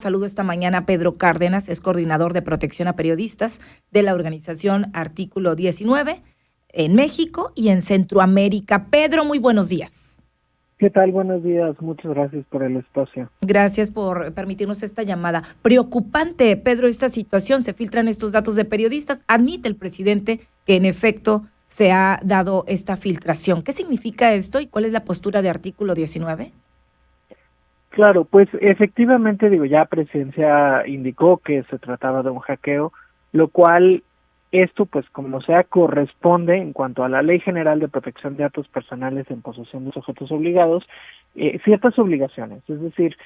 Saludo esta mañana a Pedro Cárdenas, es coordinador de protección a periodistas de la organización Artículo 19 en México y en Centroamérica. Pedro, muy buenos días. ¿Qué tal? Buenos días. Muchas gracias por el espacio. Gracias por permitirnos esta llamada. Preocupante, Pedro, esta situación. Se filtran estos datos de periodistas. Admite el presidente que en efecto se ha dado esta filtración. ¿Qué significa esto y cuál es la postura de Artículo 19? Claro, pues efectivamente, ya Presidencia indicó que se trataba de un hackeo, lo cual esto, pues como sea, corresponde en cuanto a la Ley General de Protección de Datos Personales en posesión de sujetos obligados, ciertas obligaciones. Es decir,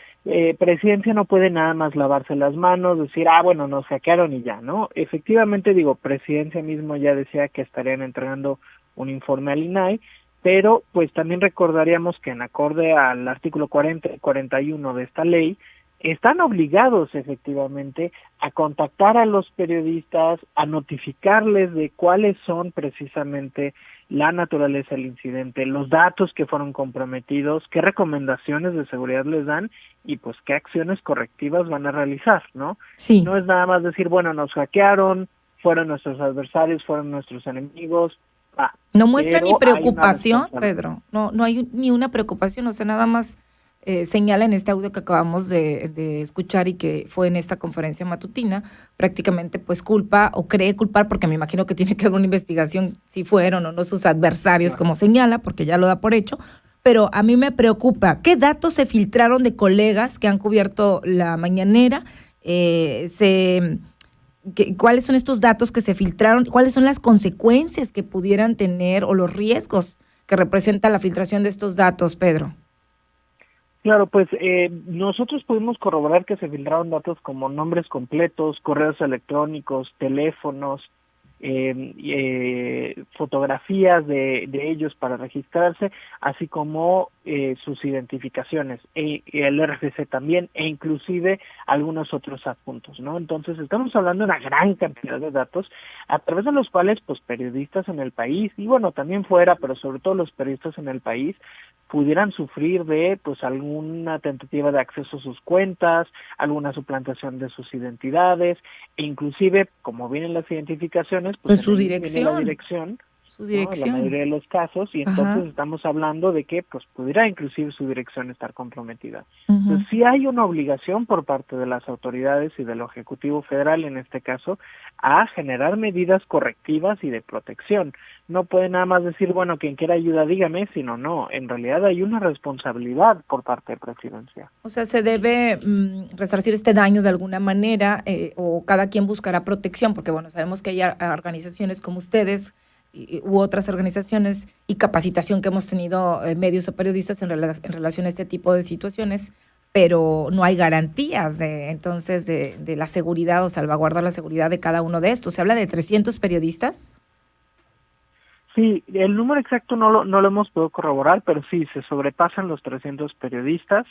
Presidencia no puede nada más lavarse las manos, decir, bueno, nos hackearon y ya, ¿no? Efectivamente, Presidencia mismo ya decía que estarían entregando un informe al INAI, pero pues también recordaríamos que en acorde al artículo 40 y 41 de esta ley, están obligados efectivamente a contactar a los periodistas, a notificarles de cuáles son precisamente la naturaleza del incidente, los datos que fueron comprometidos, qué recomendaciones de seguridad les dan y pues qué acciones correctivas van a realizar, ¿no? Sí. No es nada más decir, bueno, nos hackearon, fueron nuestros adversarios, fueron nuestros enemigos. No muestra ni Pero hay una preocupación, responsabilidad. Pedro. No hay ni una preocupación, o sea, nada más señala en este audio que acabamos de escuchar y que fue en esta conferencia matutina, prácticamente pues culpa o cree culpar, porque me imagino que tiene que haber una investigación si fueron o no sus adversarios, como señala, porque ya lo da por hecho. Pero a mí me preocupa, ¿qué datos se filtraron de colegas que han cubierto la mañanera? ¿Cuáles son estos datos que se filtraron? ¿Cuáles son las consecuencias que pudieran tener o los riesgos que representa la filtración de estos datos, Pedro? Claro, pues nosotros pudimos corroborar que se filtraron datos como nombres completos, correos electrónicos, teléfonos, fotografías de ellos para registrarse, así como sus identificaciones, el RFC también, e inclusive algunos otros adjuntos, ¿no? Entonces estamos hablando de una gran cantidad de datos a través de los cuales pues periodistas en el país, y bueno, también fuera, pero sobre todo los periodistas en el país, pudieran sufrir de pues alguna tentativa de acceso a sus cuentas, alguna suplantación de sus identidades, e inclusive, como vienen las identificaciones, pues Pues en ellos viene la dirección, su ¿no? En la dirección. mayoría de los casos, y Ajá. entonces estamos hablando de que pues pudiera inclusive su dirección estar comprometida. Uh-huh. Entonces sí hay una obligación por parte de las autoridades y del Ejecutivo Federal en este caso a generar medidas correctivas y de protección. No puede nada más decir, bueno, quien quiera ayuda dígame, sino no, en realidad hay una responsabilidad por parte de Presidencia. O sea, se debe resarcir este daño de alguna manera o cada quien buscará protección, porque bueno, sabemos que hay organizaciones como ustedes u otras organizaciones y capacitación que hemos tenido medios o periodistas en relación a este tipo de situaciones, pero no hay garantías de la seguridad o salvaguardar la seguridad de cada uno de estos. Se habla de 300 periodistas. Sí, el número exacto no lo hemos podido corroborar, pero sí, se sobrepasan los 300 periodistas,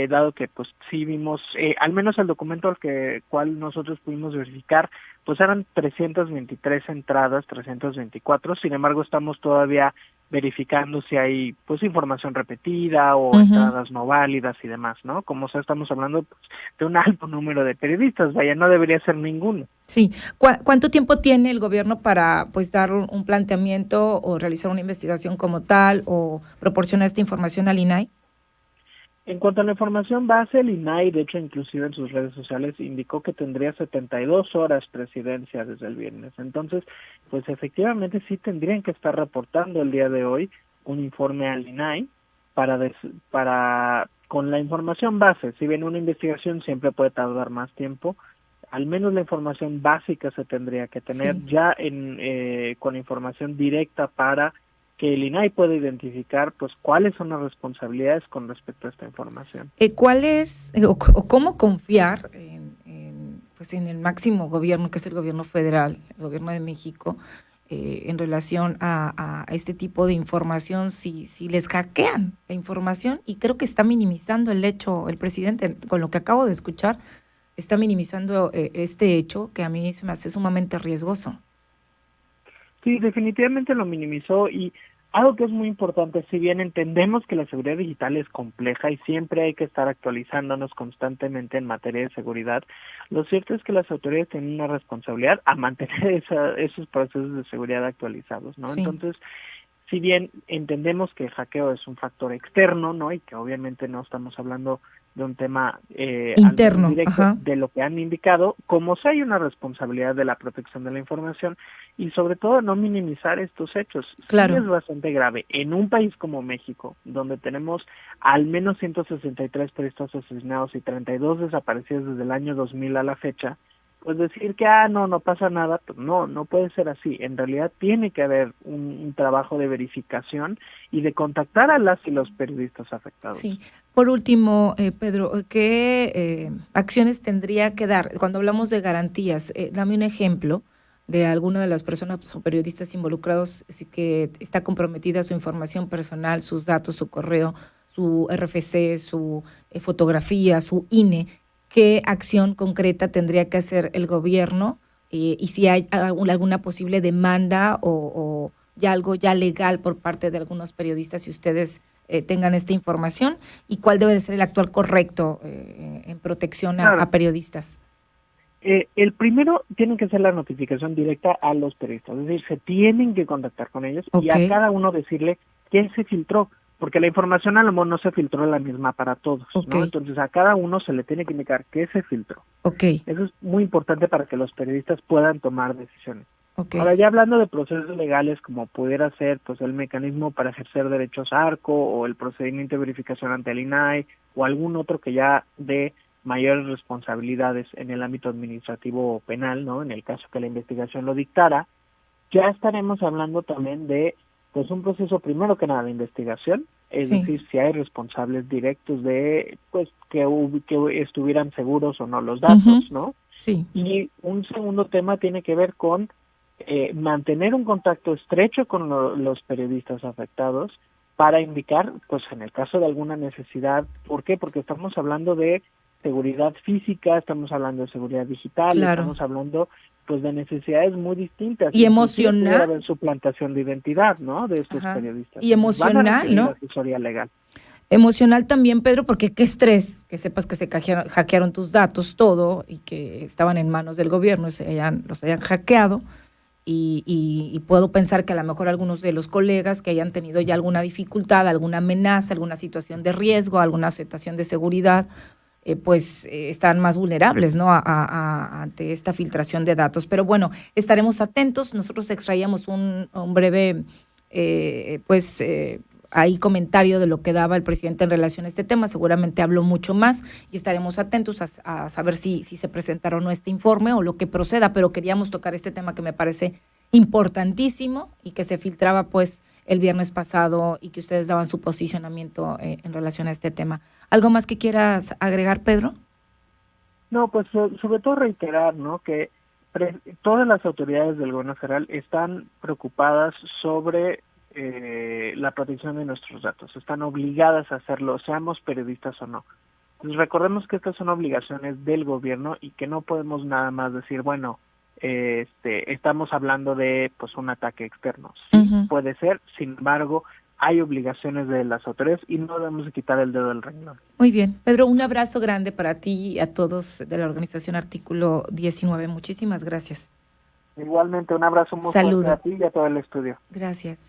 dado que pues sí vimos, al menos el documento cual nosotros pudimos verificar, pues eran 323 entradas, 324, sin embargo estamos todavía verificando si hay pues información repetida o Uh-huh. entradas no válidas y demás, ¿no? Como sea, estamos hablando pues, de un alto número de periodistas, vaya, no debería ser ninguno. Sí. ¿Cuánto tiempo tiene el gobierno para pues dar un planteamiento o realizar una investigación como tal o proporcionar esta información al INAI? En cuanto a la información base, el INAI, de hecho, inclusive en sus redes sociales, indicó que tendría 72 horas Presidencia desde el viernes. Entonces, pues efectivamente sí tendrían que estar reportando el día de hoy un informe al INAI para con la información base. Si bien una investigación siempre puede tardar más tiempo, al menos la información básica se tendría que tener Sí. ya con información directa para que el INAI pueda identificar pues cuáles son las responsabilidades con respecto a esta información. ¿Cuál es o cómo confiar pues en el máximo gobierno, que es el gobierno federal, el gobierno de México, en relación a este tipo de información si les hackean la información? Y creo que está minimizando el hecho, el presidente, con lo que acabo de escuchar, está minimizando este hecho que a mí se me hace sumamente riesgoso. Sí, definitivamente lo minimizó y algo que es muy importante, si bien entendemos que la seguridad digital es compleja y siempre hay que estar actualizándonos constantemente en materia de seguridad, lo cierto es que las autoridades tienen una responsabilidad a mantener esos procesos de seguridad actualizados, ¿no? Sí. Entonces, si bien entendemos que el hackeo es un factor externo, ¿no? Y que obviamente no estamos hablando de un tema al menos Interno, directo ajá. de lo que han indicado, como si hay una responsabilidad de la protección de la información y sobre todo no minimizar estos hechos. Sí Claro. es bastante grave. En un país como México, donde tenemos al menos 163 periodistas asesinados y 32 desaparecidos desde el año 2000 a la fecha, pues decir que, no pasa nada, pues no puede ser así. En realidad tiene que haber un trabajo de verificación y de contactar a las y los periodistas afectados. Sí. Por último, Pedro, ¿qué acciones tendría que dar? Cuando hablamos de garantías, dame un ejemplo de alguna de las personas o periodistas involucrados que está comprometida su información personal, sus datos, su correo, su RFC, su fotografía, su INE. ¿Qué acción concreta tendría que hacer el gobierno? Y si hay alguna posible demanda o ya algo ya legal por parte de algunos periodistas, si ustedes tengan esta información, y cuál debe de ser el actual correcto en protección a Claro. periodistas. El primero tiene que ser la notificación directa a los periodistas, es decir, se tienen que contactar con ellos y a Ok, cada uno decirle qué se filtró, porque la información a lo mejor no se filtró la misma para todos, ok, ¿no? Entonces a cada uno se le tiene que indicar qué se filtró. ok, Eso es muy importante para que los periodistas puedan tomar decisiones. ok, Ahora, ya hablando de procesos legales como pudiera ser pues el mecanismo para ejercer derechos ARCO o el procedimiento de verificación ante el INAI o algún otro que ya dé mayores responsabilidades en el ámbito administrativo o penal, ¿no? En el caso que la investigación lo dictara, ya estaremos hablando también de pues un proceso primero que nada de investigación, es sí, decir, si hay responsables directos de pues que estuvieran seguros o no los ujú, datos, ¿no? sí, Y un segundo tema tiene que ver con mantener un contacto estrecho con los periodistas afectados para indicar, pues en el caso de alguna necesidad, ¿por qué? Porque estamos hablando de seguridad física, estamos hablando de seguridad digital, claro. estamos hablando pues de necesidades muy distintas, Y inclusive pudiera emocional, haber suplantación de identidad, ¿no? De estos ajá, periodistas. y Entonces van a emocional, requerir ¿no? asesoría legal. Emocional también, Pedro, porque qué estrés que sepas que se hackearon tus datos, todo, y que estaban en manos del gobierno, los hayan hackeado. Y puedo pensar que a lo mejor algunos de los colegas que hayan tenido ya alguna dificultad, alguna amenaza, alguna situación de riesgo, alguna situación de seguridad, están más vulnerables, ¿no? Ante esta filtración de datos. Pero bueno, estaremos atentos. Nosotros extraíamos un breve, ahí comentario de lo que daba el presidente en relación a este tema. Seguramente habló mucho más y estaremos atentos a saber si se presentará o no este informe o lo que proceda, pero queríamos tocar este tema que me parece importantísimo y que se filtraba pues el viernes pasado y que ustedes daban su posicionamiento en relación a este tema. ¿Algo más que quieras agregar, Pedro? No, pues sobre todo reiterar, ¿no? Que todas las autoridades del gobierno federal están preocupadas sobre la protección de nuestros datos, están obligadas a hacerlo, seamos periodistas o no. Entonces recordemos que estas son obligaciones del gobierno y que no podemos nada más decir, bueno, estamos hablando de pues un ataque externo. Sí, Uh-huh. puede ser, sin embargo, hay obligaciones de las autoridades y no debemos quitar el dedo del renglón. Muy bien. Pedro, un abrazo grande para ti y a todos de la organización Artículo 19. Muchísimas gracias. Igualmente, un abrazo muy fuerte a Saludos. ti y a todo el estudio. Gracias.